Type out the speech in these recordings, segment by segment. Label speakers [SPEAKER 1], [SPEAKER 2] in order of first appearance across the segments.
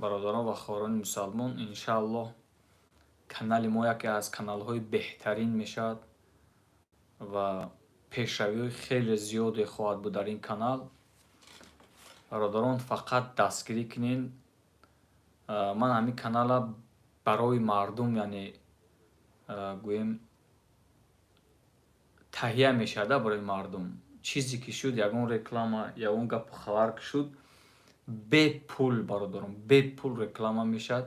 [SPEAKER 1] бародарон ва хоҳорони мусалмон, иншааллоҳ канали мо яке аз каналҳои беҳтарин мешавад ва пешравиҳои хеле зиёде хоҳад буд дар ин канал. бародарон фақат дастгирӣ кунед. Ман ҳамин канала барои мардум, яъне гӯем таҳия мешавад барои мардум. Чизе ки шуд, ягон реклама, ягон гапу хабар ки шуд, бепул бародарон, бепул реклама мешавад.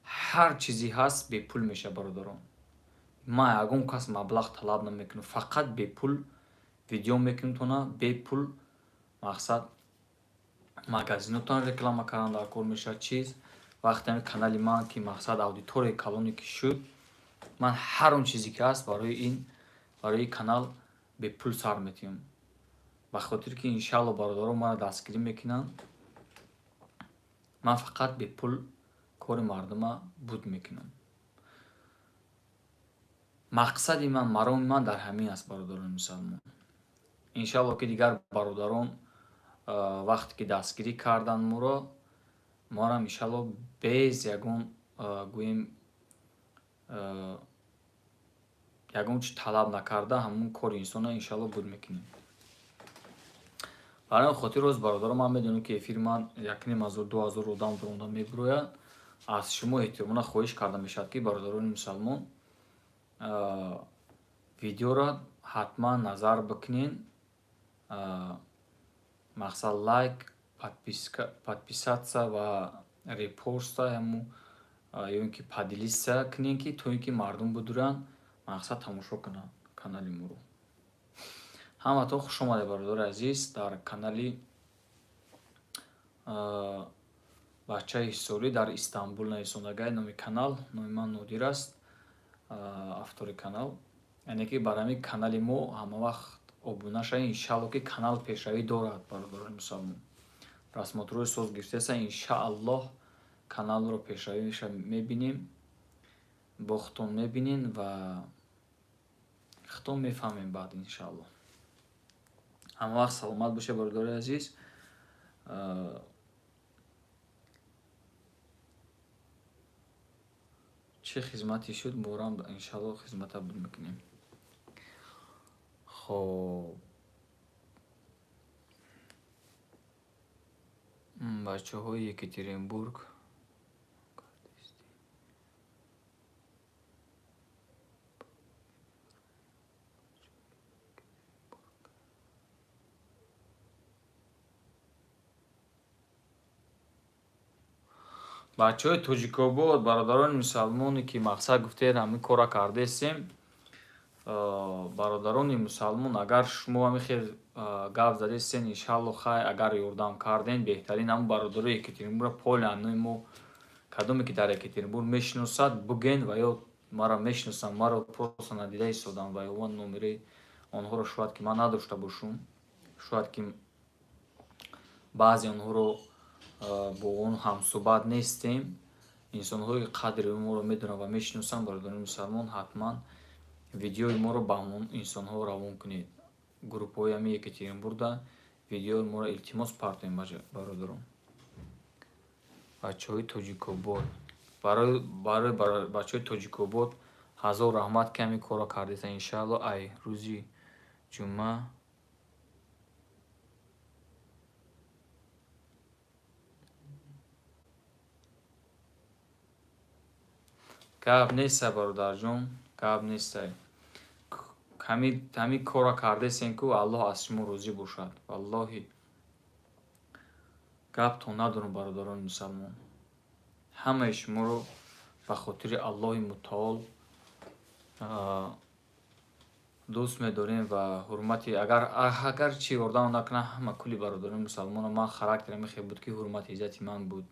[SPEAKER 1] Ҳар чизе ҳаст бепул мешавад бародарон. Ман ягон кас маблағ талаб намекунам, фақат бепул видео мекунтона, бепул мақсад магазинотон реклама кардан дар кор мешавад. Чиз вақте ҳамин канали ман ки мақсад аудиторияи калоне ки шуд, ман ҳар он чизе ки ҳаст барои канал бепул сар метиҳам. ба хотир ки иншааллоҳ бародарон мара дастгирӣ мекунанд, ман фақат бепул кори мардума буд мекунам. мақсади ман, мароми ман дар ҳамин аст бародарони мусалмон. иншааллоҳ ки дигар бародарон вақте ки дастгирӣ кардан морам иншааллоҳ без ягон гӯем ягон чи талаб накарда ҳамун кори инсона иншааллоҳ буд мекунем. барои хотир рост бародарон, ман медонам ки эфири ман 1,5-2,000 одам донда мебирояд. аз шумо эҳтиёмона хоҳиш карда мешавад ки бародарони мусалмон видеоро ҳатман назар бикунед. мақсад лайк, подписаться ва репоста ё ки поделиться кунед, ки то ин ки мардум бидуранд мақсад тамошо кунанд канали моро. ҳаматон хуш омадед бародари азиз дар канали бачаи ҳисорӣ дар Истанбул нависондагай номи канал. номи ман Нодир аст, автори канал. яъне ки бар ҳамин канали мо ҳама вақт обуна шавед. иншааллоҳ ки канал пешравӣ дорад бародарони мусалмон. расмотрӯи соз гирифтеса иншааллоҳ каналро пешравиша мебинем, бо хитом мебинем ва хитом мефаҳмем баъд иншааллоҳ. ҳама вақт саломат бошед бародари азиз. чӣ хизмати шуд борам иншааллоҳ хизмата буд мекунем. хоб бачаҳои Екатеринбург бачаҳои Тоҷикобод, бародарони мусалмоне ки мақсад гуфтед ҳамин кора кардестем. бародарони мусалмон, агар шумо ҳамин хел гап задестен, иншааллоҳ хай агар ёрдам карден беҳтарин. ҳамн бародарои Екатеринбург поли аннои мо кадоме ки дар Екатеринбург мешиносад буген ва ё мара мешиносанд, маро просто надида истодан ва ё ман номераи онҳоро шояд ки ман надошта бошум, шояд ки баъзе онҳоро бо он ҳамсӯҳбат нестем. инсонҳои қадри моро медонанд ва мешиносанд. бародарони мусалмон, ҳатман видеои моро ба ҳамон инсонҳо равон кунед. группаҳои ҳамин Екатеринбургда видеои моро илтимос партоем бародарон. бачаҳои Тоҷикобод, барои бачаҳои Тоҷикобод ҳазор раҳмат ки ҳамин корро кардеста. иншааллоҳ ай рӯзи ҷумъа гап нестай бародарҷон, гап нестай. ҳамин корро кардестем ку аллоҳ аз шумо розӣ бошад. валлоҳи гапто надорам бародарони мусалмон. ҳамаи шуморо ба хотири Аллоҳи мутаол дӯст медорем ва ҳурмати агар чи ёрдам накунам ҳама кулли бародарони мусалмоно. ман характерам хел буд ки ҳурмати иззати ман буд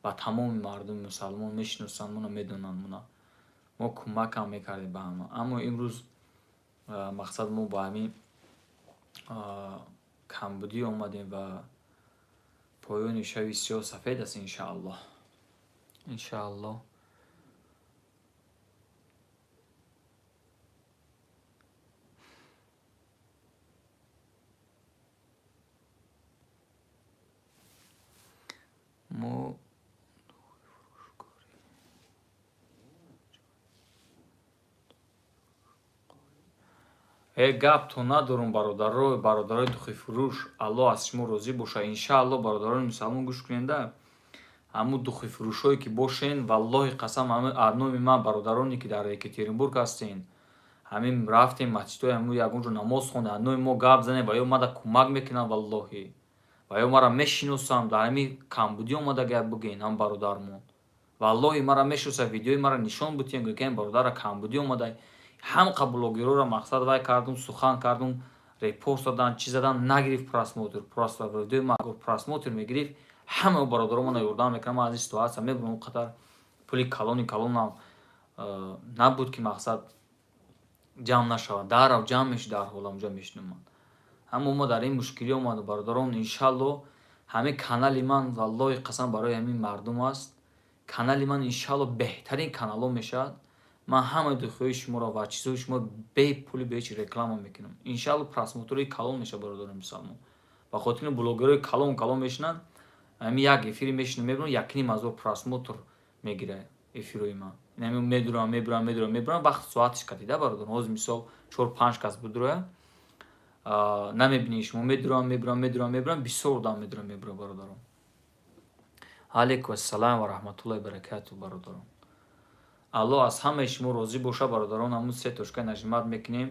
[SPEAKER 1] ба тамоми мардуми мусалмон. мешиносанд моно, медонанд мо кӯмакам мекардем ба ҳама. аммо имрӯз мақсад мо ба ҳамин камбудӣ омадем ва поёни шави сиёсафед аст. иншааллоҳ иншааллоҳ мо гап то надорум бародарои духифурӯш, Аллоҳ аз шумо розӣ боша. Иншааллоҳ бародарони мусалмон гӯш куненда, ҳамун духифурӯшҳое ки бошен, валлоҳи қасам аз номи ман бародароне ки дар Екатеринбург ҳастен, ҳамин рафтем масҷидҳои ҳамин ягонҷо намоз хонем, аз номи мо гап занем ва ё мада кӯмак мекунанд валлоҳи, ва ё мара мешиносанд, дар ҳамин камбудӣ омада гап бигӯен ҳам бародармон. Валлоҳи мара мешиносад, видеои мара нишон бутиен, гӯё ки ин бародара камбудӣ омада. Ҳамқа блогерора мақсад вай кардум, сухан кардум, репост дадам, чӣ задам, нагирифт просмотр. Видеои ма агар просмотр мегирифт, ҳама бародарон мана ёрдам мекардам. Ман аз ин ситуатсия мебурам, он қадар пули калонам набуд ки мақсад ҷамъ нашавад. Даррав ҷамъ мешуд, дарҳол ҳамҷо мешиномад. Аммо мо дар ин мушкилӣ омаду бародарон, иншааллоҳ ҳамин канали ман валлоҳи қасам барои ҳамин мардум аст. Канали ман иншааллоҳ беҳтарин каналҳо мешавад. Ман ҳамаи духоҳои шуморо ва чизҳои шумо бе пули бе ҳеҷ реклама мекунам. Иншааллоҳ просмотрҳои калон мешавад бародарони мусалмон. Ба хотири блогерҳои калон мешинанд, ҳамин як эфири мешинам мебинам 1,5,000 просмотр мегирад эфирҳои ман. Инами мебурам вақт соатиш кадида бародарон. Ҳозир мисол 4-5 кас будроя, намебинед шумо, медурам бисёр одам медурам бародарон. Алейкум ассалам ва раҳматуллоҳи баракату бародарон. Аллоҳ аз ҳамаи шумо розӣ боша бародарон. ҳамун се точка нажимат мекунем.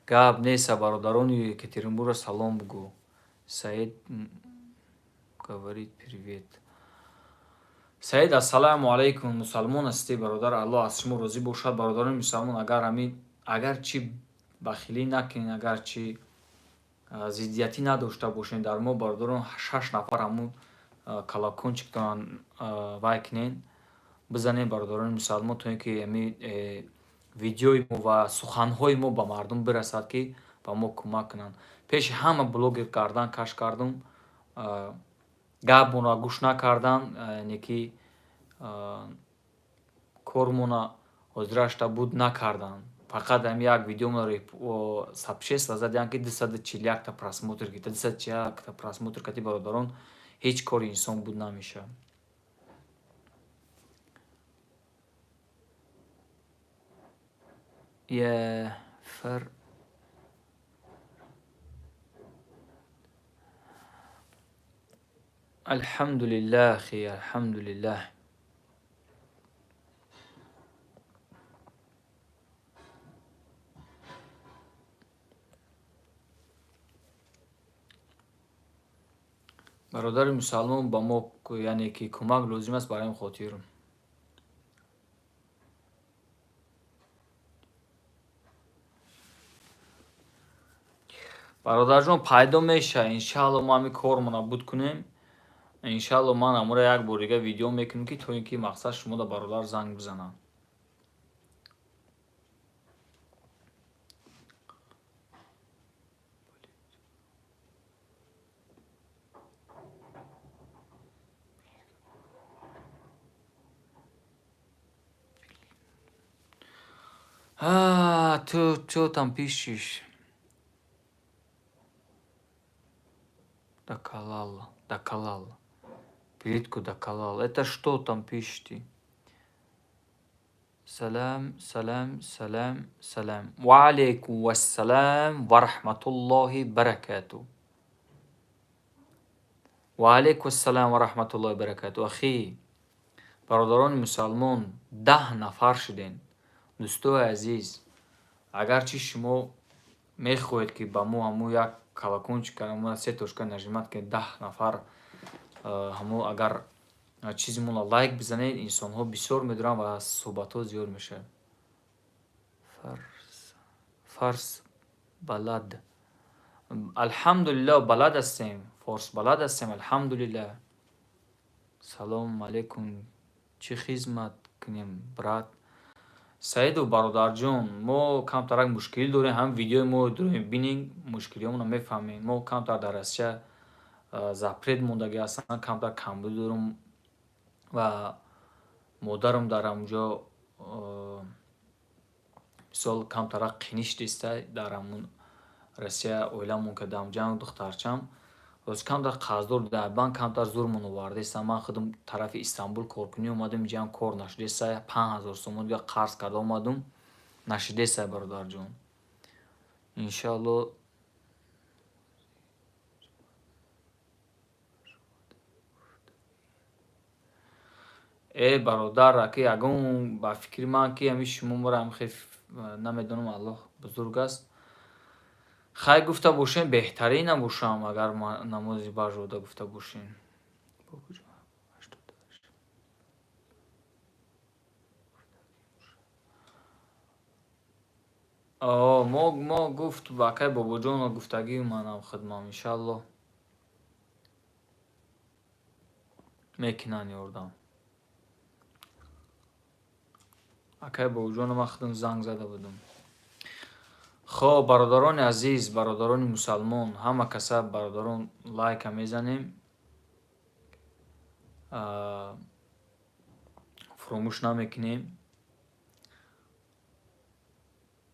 [SPEAKER 1] гап неста, бародарони Екатеринбурга салом бугӯ. Саид говорит привет. Саид, ассалому алайкум. Мусалмон ҳастӣ бародар? Аллоҳ аз шумо розӣ бошад. Бародарони мусалмон, агар чӣ бахилӣ накунед, агар чӣ зиддиятӣ надошта бошед дар мо, бародарон 6 нафар ҳамун колокольчиктон вай кунед, бизанед бародарони мусалмон, то ин ки видеои мо ва суханҳои мо ба мардум бирасад, ки ба мо кӯмак кунанд. Пеши ҳама блогер кардан каш кардум, гапмонро гӯш накардан, яъне ки кормона ҳозирашта буд накардан. Фақат ҳамин як видеомро 106 лаззат диҳанд ки 241 просмотр гирифта. 241 просмотр кати бародарон, ҳеҷ кори инсон буд намешавад. Алҳамдулиллаҳ, ахи, алҳамдулиллаҳ. бародари мусалмон, ба мо яъне ки кӯмак лозим аст бар ин хотир. бародарҷон, пайдо мешавад. Иншааллоҳ мо ҳамин кормона буд кунем. Иншааллоҳ ман ҳамуро як бор дига видео мекунем, ки то ин ки мақсад шумо да бародар занг бизананд. Чё там пишешь? Доколал. Плитку доколал. Это что там пишешь ты? Салам. Ва алейкум вассалам ва рахматуллохи баракату. Ва алейкум ассалам ва рахматуллохи баракату. Ахи, бародарони мусалмон, 10 нафар шуден. дӯстои азиз, агарчи шумо мехоҳед ки ба мо ҳамун як колокольчик, ҳамун 3 точка нажимат ки 10 нафар ҳамун агар чизимонро лайк бизанед, инсонҳо бисёр медуранд ва суҳбатҳо зиёд мешавад. Фарс балад. Алҳамдулиллаҳ, балад ҳастем. Форс балад ҳастем, алҳамдулиллаҳ. Салому алейкум. Чӣ хизмат кунем, брат? Саиду бародарҷон, мо камтарак мушкилӣ дорем. ҳам видеои мо бинед, мушкилиҳоамонро мефаҳмед. Мо камтар дар Россия запрет мондагӣ ҳастанд, камтар камбудӣ дорем ва модарам дар ҳамҷо мисол камтарак қиниш диста дар ҳамун Россия оиламон кардам, ҷан духтарчам роз камтар қарздор дар банк камтар зурмон овардеста. Ман худам тарафи Истанбул коркунӣ омадам, инҷаам кор нашудеста. 5000 сомон дига қарз карда омадум, нашудеста бародарҷон. Иншалло бародар аки ягон ба фикри ман ки ҳами шуморо ҳамихе намедонам, Аллоҳ бузург аст. Хай гуфта бошем беҳтарин набошам, агар намози бажода гуфта бошем. мо гуфт акай бобоҷоно гуфтагии манам хидмам, иншалло мекунанд ёрдам. акай бобоҷоно ман худам занг зада будам. خب برادران عزیز، برادران مسلمان، همه کسا برادران لایک میزنیم، فراموش نمیکنیم.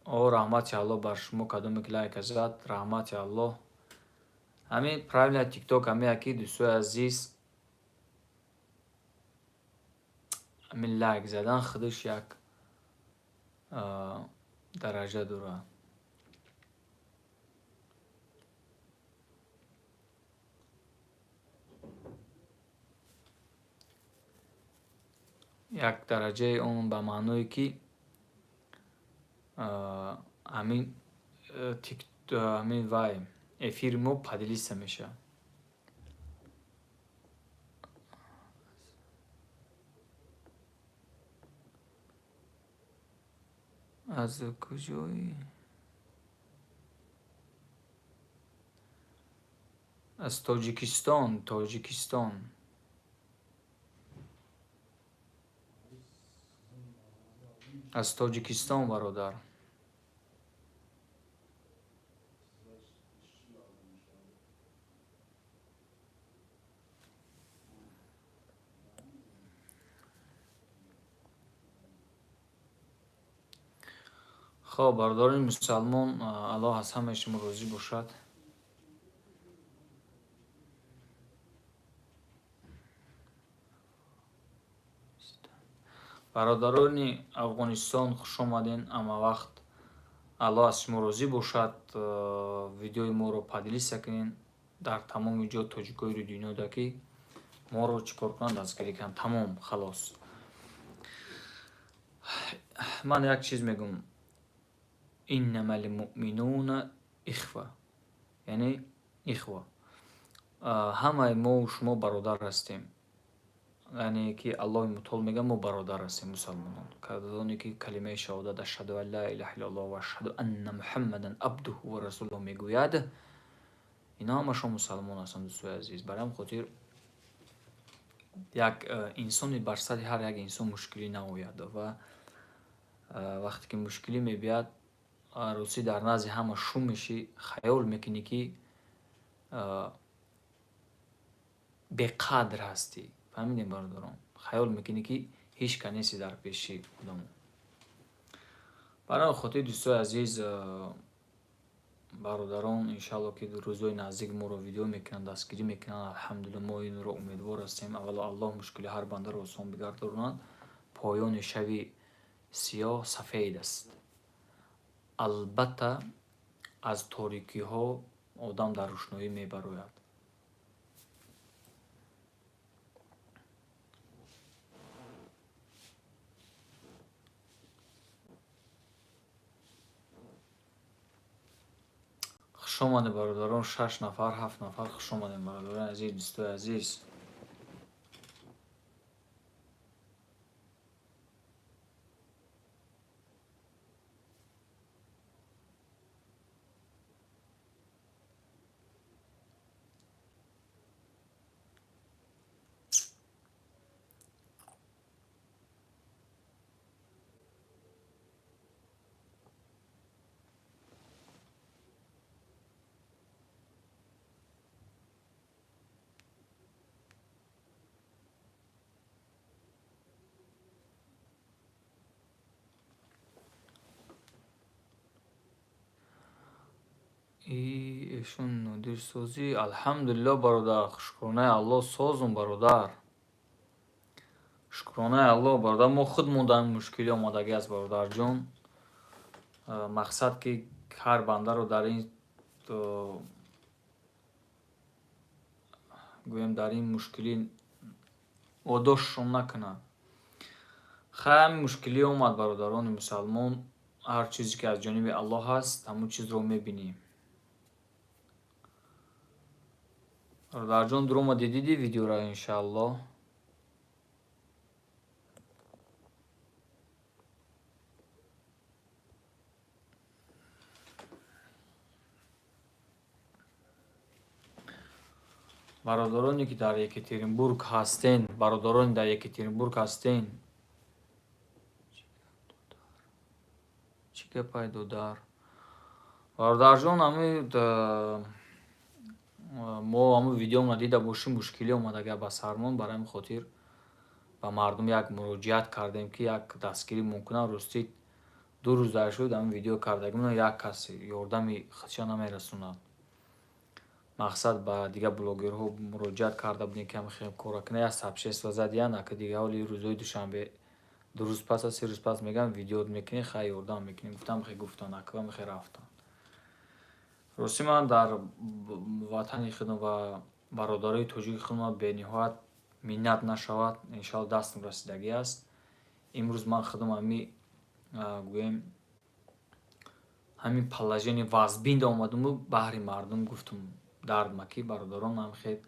[SPEAKER 1] او رحمت الله بر شما کدومی که لایک زد، رحمت الله. همین پرایل تیک توک همین اکی دوستای عزیز همین لایک زدن خودش یک درجه داره. یک درجه اون به معنی که همین همین وای افیر ما پادلیسته میشه. از کجایی؟ از تاجیکستان. از تاجیکستان برادر. خب برادران مسلمان، الله از همه شما راضی باشد. برادران افغانستان خوش آمدین. اما وقت الله از شما راضی باشد. ویدیوی ما رو پادلی سکنین در تمام جا تاجیکای رو دنیا دا که ما رو چیکار کنن دستگیری کنن. تمام خلاص. من یک چیز میگم، انما المؤمنون اخوه، یعنی اخوه. همه ما و شما برادر هستیم. یعنی که الله متعال میگه ما برادر هستیم مسلمانان. کسانی که کلمه شهادت اشهد ان لا اله الا الله و اشهد ان محمدا عبده و رسوله میگوید، اینا همشون مسلمان هستند. دوستای عزیز، برای همین خاطر یک انسان بر سر هر یک انسان مشکلی نمیاد و وقتی که مشکلی میبیاد روسی در نزد همه شوم میشی، خیال میکنی که بقدر هستی. فهمیدین برادران؟ خیال میکنی که هیچ کنیسی در پیشی خودمون. برای خاطر دوستای عزیز برادران، انشالله که روزهای نزدیک ما رو ویدیو میکنن، دستگیری میکنن. الحمدلله ما این رو امیدوار هستیم. اولا الله مشکل هر بنده رو آسان بگرداند. پایان شب سیاه سفید است. البته از تاریکی ها آدم در روشنایی میبراید. خوش آمده برادران. 6 نفر 7 نفر خوش آمده برادران عزیز، دوستای عزیز. эшон нодирсозӣ. Алҳамдулиллоҳ бародар, шукронаи Аллоҳ созум бародар. Шукронаи Аллоҳ бародар, мо худмон дар ин мушкилӣ омадагӣ аст бародарҷон. Мақсад ки ҳар бандаро дар ин гӯем дар ин мушкилӣ водошашон накунад. Хай ҳамин мушкилӣ омад бародарони мусалмон. Ҳар чизе ки аз ҷониби Аллоҳ ҳаст, ҳамон чизро мебинем. Бародарҷон, дурума дидиди видеоро иншааллоҳ. бародароне ки дар Екатеринбург ҳастен, бародарони дар Екатеринбург ҳастен, чӣ гапай додар? Бародарҷон, мо ҳамун видеоамро дида бошем, мушкилӣ омадага ба сармон. Бар ҳамин хотир ба мардум як муроҷиат кардем ки як дастгирӣ мумкина ростӣ 2 рӯз дар шуд ҳамин видео кардагим, як касе ёрдами худша намерасонад. Мақсад ба дига блогерҳо муроҷиат карда будем ки ҳамин кора кунед, як сабшества задиян, ака дига ҳоли рӯзои душанбе 2 рӯз пас, 3 рӯз пас мегӯям видеот мекунем, хай ёрдам мекунем. Гуфтам хай гуфтан, ака мехай рафтан. Рости ман дар ватани худам ва бародарои тоҷики худам бениҳоят миннат нашавад. Иншаллоҳ дастам расидагӣ аст. Имрӯз ман худам гӯем ҳамин положение вазбинда омадаму баҳри мардум гуфтам дардмаки бародарон ҳамхел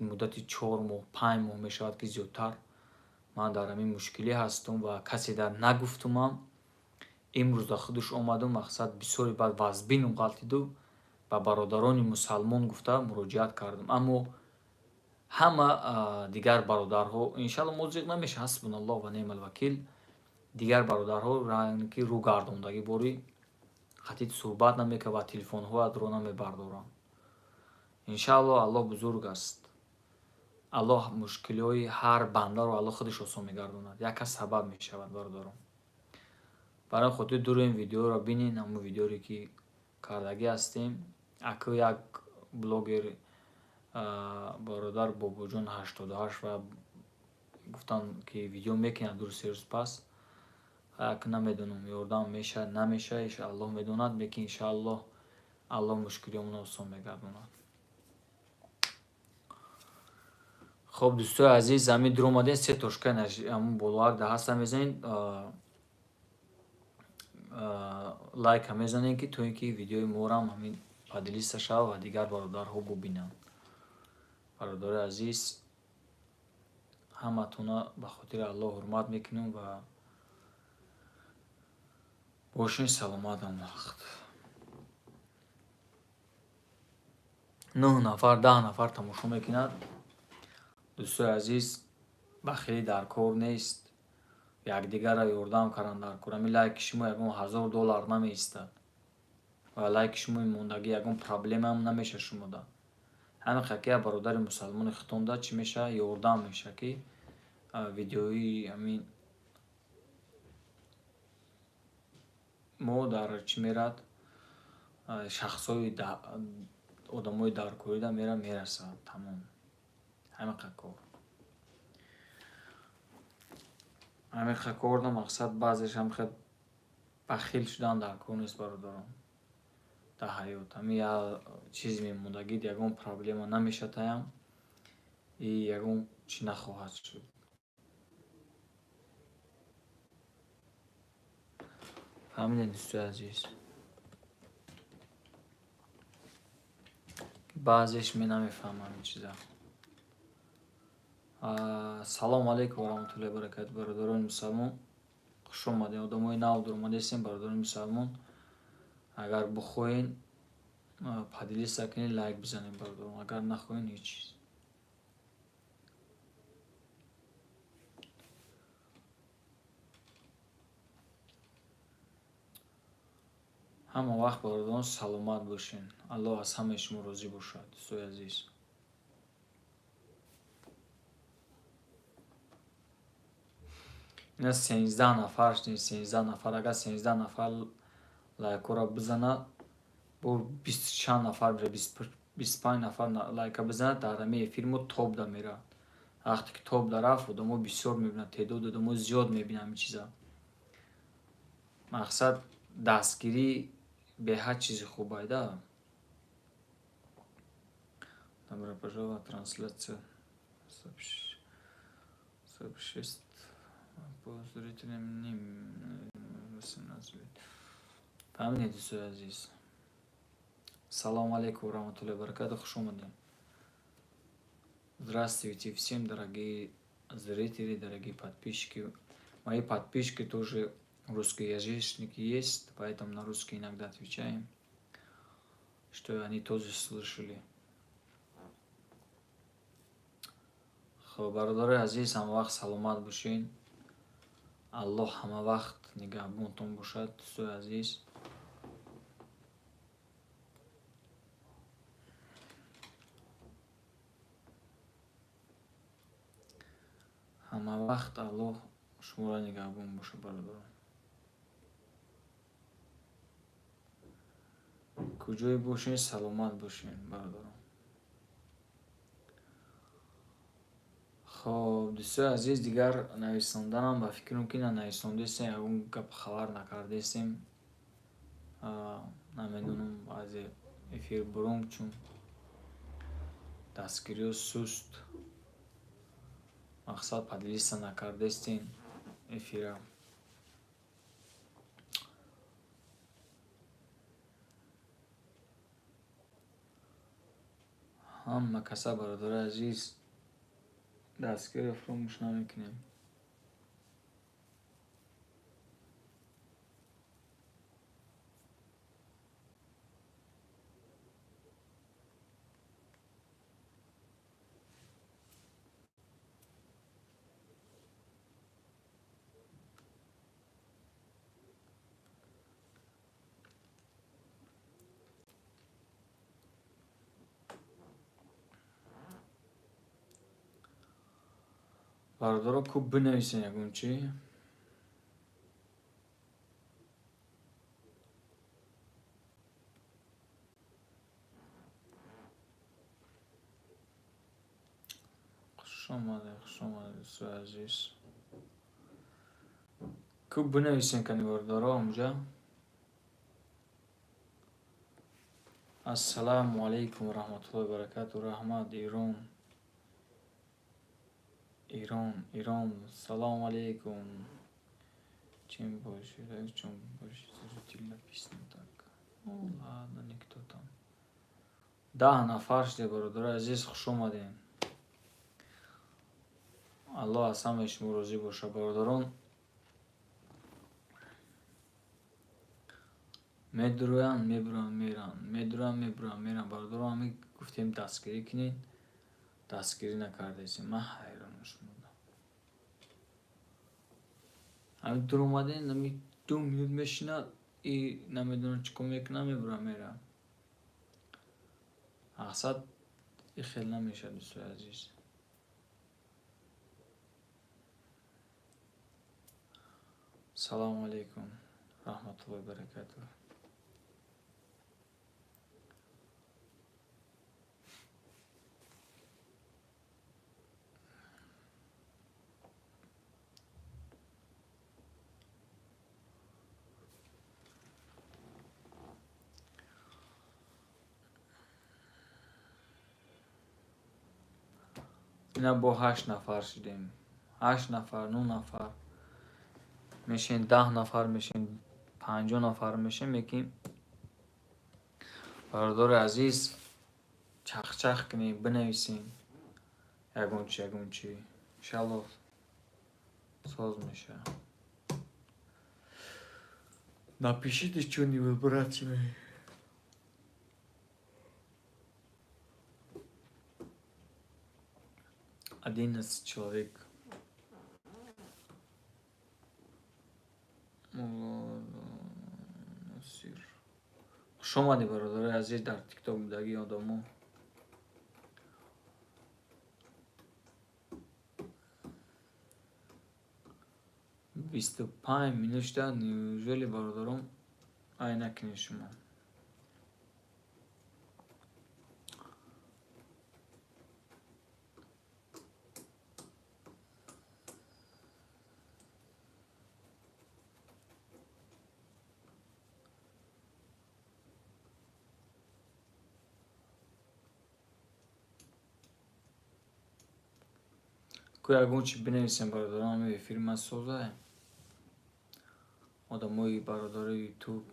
[SPEAKER 1] муддати 4 моҳ 5 моҳ мешавад ки зиёдтар ман дар ҳамин мушкилӣ ҳастам ва касе дар нагуфтамам. Имрӯз ба худаш омадам, мақсад бисёри баъд вазбинам ғалтиду ба бародарони мусалмон гуфта муроҷиат кардам. Аммо ҳама дигар бародарҳо иншааллоҳ музиқ намеша, ҳасбуналлоҳ ва неъмал вакил. Дигар бародарҳо ранги рӯ гардондагӣ бори хатти суҳбат намекунанд ва телефонҳоят ро намебардоранд. Иншааллоҳ Аллоҳ бузург аст. Аллоҳ мушкилиҳои ҳар бандаро Аллоҳ худаш осон мегардонад. Як кас сабаб мешавад бародарон. Барои хотир дуру ин видеоро бинен, ҳамун видеоре ки кардагӣ ҳастем. Ака як блогер бародар Бобоҷон 88 ва гуфтанд ки видео мекунад 2-3 рӯз пас. Ака намедонам ёрдам меша намеша, Аллоҳ медонад, лекин иншааллоҳ Аллоҳ мушкилиҳомонро осон мегардонад. хоб дӯстои азиз, ҳамин дур омадем 3 точка ҳамун болоак да ҳаста мезанед, лайка мезанед ки то ин ки видеои морам ҳамин падилиста шава ва дигар бародарҳо бубинанд. Бародари азиз, ҳаматона ба хотири Аллоҳ ҳурмат мекунам ва бошин саломат ҳам вақт. 9 нафар 10 нафар тамошо мекунад. дӯстои азиз, ба хеле дар кор нест, якдигарро ёрдам карданд дар кор. Ҳамин лайки шумо ягон $1000 намеистад ва лайки шумо мондагӣ ягон проблемам намеша шумода. ҳамин хаки як бародари мусалмони хитонда чӣ меша, ёрдам меша ки видеои ҳамин мо дар чӣ мерад шахсҳои одамои даркорида мерасад. Тамом ҳамин қакор. ҳамин қакорда мақсад баъзеш ҳам хел бахил шудан дар кор нест бародарон. Дар ҳаёт ҳамин як чизи мемондагӣ ягон проблема намеша таям. И ягон чӣ нахоҳад шуд. ҳамин дӯстои азиз. баъзеш мен намефаҳмам ин чиза. Салому алейкум ва раҳматуллоҳи ва баракату бародарони мусалмон. Хуш омадед. Одамои нав дур омадестем бародарони мусалмон. Агар бихоҳен падилиста кунед, лайк бизанед бародарон. Агар нахоҳен ҳеҷ чиз. ҳама вақт бародарон саломат бошен. Аллоҳ аз ҳамаи шумо розӣ бошад. дӯстои азиз, ина 13 нафар, 13 нафар. Агар 13 нафар лайкора бизанад, бур 20 чанд нафар бира 25 нафар лайка бизанад дар ҳамаи эфирмо топ да меравад. вақте ки топ да рафт одамо бисёр мебинад, теъдоди одамо зиёд мебинад ҳамин чиза. мақсад дастгирӣ беҳад чизи хуб айда. Добро пожаловать, трансляция сообществ по зрителям фаҳмидед дӯстои азиз. Салому алейкум ва рахматуллоҳи ва баракатуҳ, хуш омадед. Здравствуйте всем, дорогие зрители, дорогие подписчики. Мои подписчики тоже русскоязычники есть, поэтому на русский иногда отвечаем, что они тоже слышали. Бародари азиз, ҳама вақт саломат бошед. Аллоҳ ҳама вақт нигаҳбонтон бошад, дӯстои азиз. ҳама вақт Аллоҳ шуморо нигаҳбон бошад, бародарон. куҷое бошед, саломат бошед, бародарон. хоб дӯстои азиз, дигар нависонданам ба фикрам ки нависондестем, ягон гап хабар накардестем. намедонам баъзе эфир буром чун дастгирӣ суст, мақсад поделиться накардестем эфира. ҳама каса, бародари азиз, дастгириро фаромӯш намекунем. бародаро кӯб бинависен ягон чи. хуш омадед дӯстои азиз. кӯб бинависен кани бародаро онҷа. ассалому алейкум ва раҳматуллоҳи ва баракатуҳ. раҳмат, Ирон. Салому алейкум. Чем больше, чем больше зрителей написано так. Ну ладно, никто там. 10 нафар шуде, бародари азиз, хуш омадед. Аллоҳ аз ҳамаи шумо розӣ бошад, бародарон. медуроянд, меран. бародарон, ҳамин гуфтем дастгирӣ кунед, дастгирӣ накардестем. ман ҳайрон шудам. ҳамин дур омаден, ҳамин 2 минут мешинад и намедонам чӣ кор мекунад, мерам. мақсад и хел намешавад, дӯстои азиз. салому алейкум раҳматуллоҳи ва баракатуҳ. ина бо 8 нафар шудем. 8 нафар, 9 нафар мешин, 10 нафар мешин, 50 нафар мешин, лекин бародари азиз, чахчах кунем, бинависем ягон чи. иншаллоҳ соз мешавад. напишите что-нибудь, братья мои. Один человек. хуш омадед, бародари азиз, дар тикток будагии одамо. бисту 5 минут шуда. неужели, бародарон, ай накунед шумо? Ку ягон чи бинависем бародарон ами эфир масоза одамои бародари ютуб.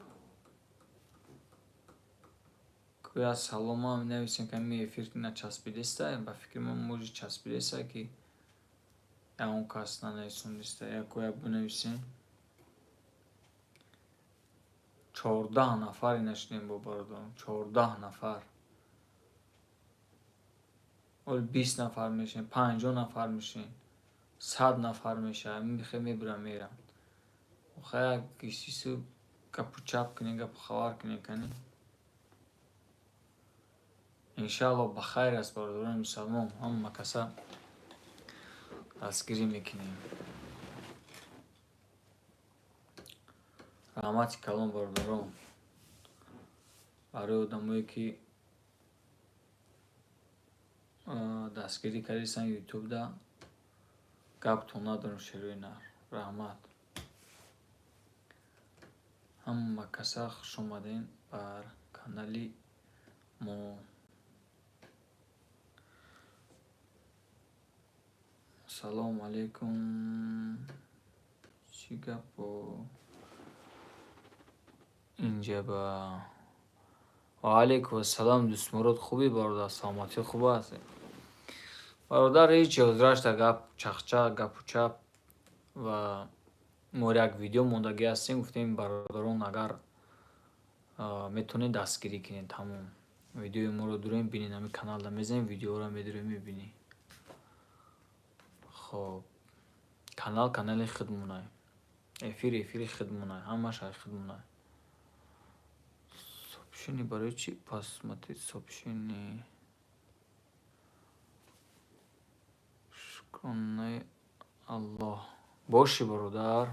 [SPEAKER 1] Ку я салома менависем ки ами эфир начаспидеста ба фикри ман можи часпидеста ки ягон кас нанависониста яку як бинависем 14 нафар инашидем бо бародарон 14 нафар ол 20 нафар мешин 50 нафар мешин 100 нафар меша михе мебурам мерам хая кисису гапу чап кунем гапу хабар кунем канем иншаллоҳ ба хайр аст бародарони мусалмон ҳама каса дастгирӣ мекунем раҳмати калон бародарон барои одамое ки дастгирӣ кардистан ютубда гаптон надорем шерӯи нар раҳмат ҳама каса хуш омадем бар канали мо салому алейкум чӣ гапо инҷа ба ваалейкум ассалом дӯстмурод хубӣ бародар саломатӣ хуб аст бародар ҳеҷ ҳозирашта гап чахчах гапу чап ва мо як видео мондагӣ ҳастем гуфтем бародарон агар метавонед дастгирӣ кунед тамом видеои моро дурем бинед ҳами каналда мезанем видеоро медурем мебинӣ хоб канали хидмонай эфири хидмонай ҳамаша хидмонай сообщение барои чӣ посмотреть сообщение шукронаи аллоҳ боши бародар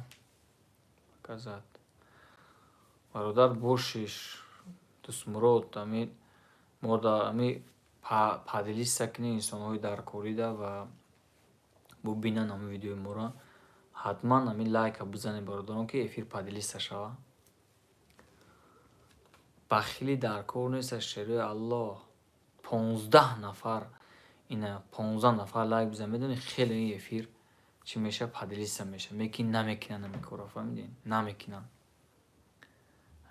[SPEAKER 1] казад бародар бошиш дӯстмурод ами ами падилиста кунем инсонҳои дар корида ва бубинан ами видеои моро ҳатман ами лайка бизанед бародарон ки эфир падилиста шава бахили дар кор неста шерӯи аллоҳ 15 нафар ина 15 нафар лайк бизан медонӣ хеле ин эфир чӣ меша падилиста меша лекин намекунанд ами корро фаҳмидед намекунанд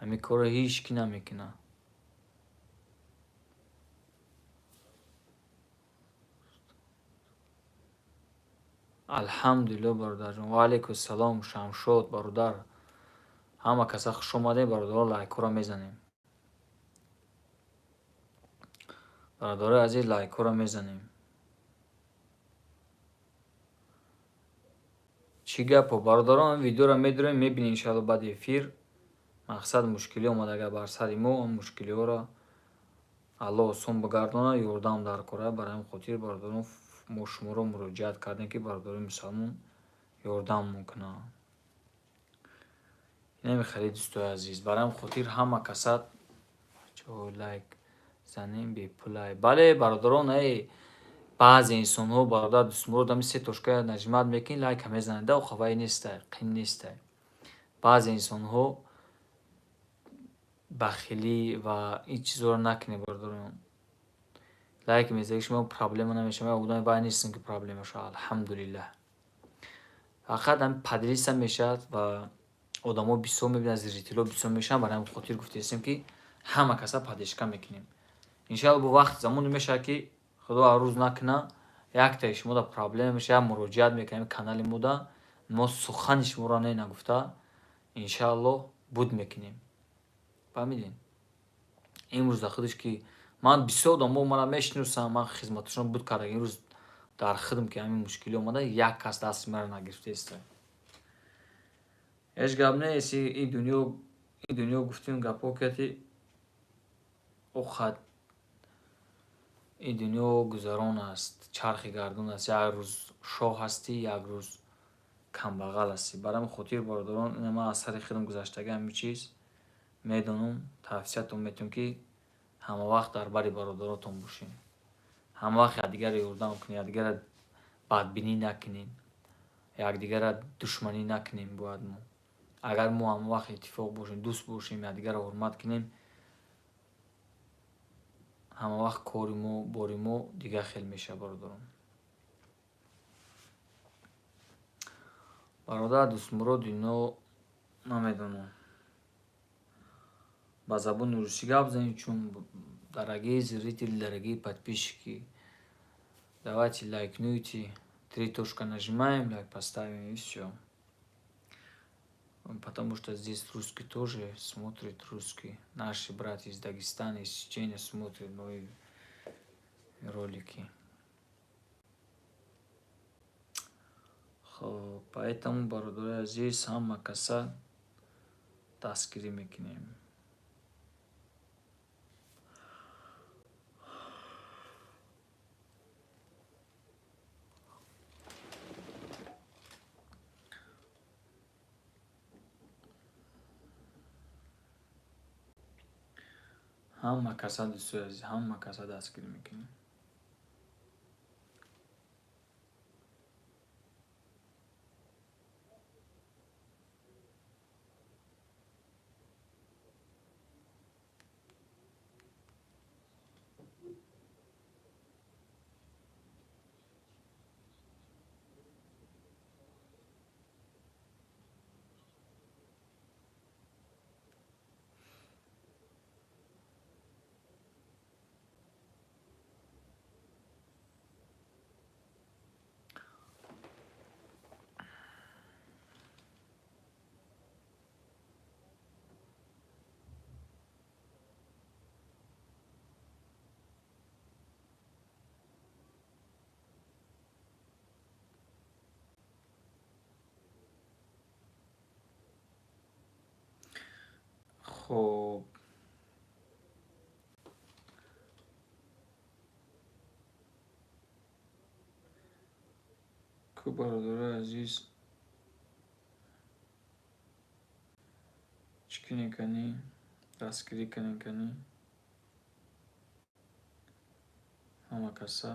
[SPEAKER 1] ами корро ҳеҷ ки намекунад алҳамдулилло бародарҷон ваалейкум ассалом шамшод бародар ҳама каса хуш омадем бародарон лайкҳоро мезанем бародарои азиз лайкҳоро мезанем чӣ гапо бародарон видеоро медурем мебинем иншалло баъди эфир мақсад мушкилӣ омад агар бар сари мо мушкилиҳоро аллоҳ осон бигардонад ёрдам дар кора бар ҳамин хотир бародарон мо шуморо муроҷиат кардем ки бародарои мусалмон ёрдаммон кунанд намехалед дӯстои азиз бар ҳамин хотир ҳама каса лайк занем бепулай бале бародарон баъзе инсонҳо бародар дӯстмурод ами се точка наҷмат мекунӣ лайка мезанад да охавай нестай қин нестай баъзе инсонҳо бахилӣ ва ин чизҳоро накунед бародарон лайк мезанед шумо проблема намешава одами вай нестем ки проблема шава алҳамдулиллаҳ фақат ами падилиста мешавад ва одамо бисёр мебинад зритело бисёр мешаванд бар ҳамин хотир гуфтаистем ки ҳама каса падишка мекунем иншалло бо вақт замоне мешавад ки худо арӯз накуна яктаи шумода проблема мешава муроҷиат мекунем канали мода мо сухани шуморо не нагуфта иншалло буд мекунем фаҳмидем имрӯза худаш ки ман бисёр одамо мара мешиносам ман хизматашон буд кардам имрӯз дар хидм ки ҳамин мушкилӣ омада як кас дасти мара нагирифтааст ҳеҷ гап нест ин дунё гуфтем гапо кати охат ин дунё гузарон аст чархи гардон аст як рӯз шоҳ ҳастӣ як рӯз камбағал ҳастӣ бар ҳамин хотир бародарон ина ман аз сари хидм гузаштаги ҳамин чиз медонам тавсиятон метавонам ки ҳамавақт дар бари бародаронтон бошем ҳамавақт якдигаро ёрдам кунем якдигара бадбинӣ накунем якдигара душманӣ накунем бояд мо агар мо ҳамавақт иттифоқ бошем дӯст бошем якдигаро ҳурмат кунем ҳамавақт кори мо бори мо дигар хел мешавад бародарон бародар дӯстмурод ино намедонам ба забони русӣ гап занем, чун дорогие зрители, дорогие подписчики, давайте лайкнуйте, 3 точка нажимаем, лайк поставим и все. Потому что здесь русский тоже смотрит, русский. Наши братья из Дагестана, из Чечни смотрят мои ролики. Поэтому, бародари азиз, ҳама каса дастгирӣ мекунем. ҳама каса дӯстои азиз, ҳама каса дастгирӣ мекунем. خب бародари азиз, чӣ кунем канӣ? Дастгирӣ кунем канӣ? ҳама каса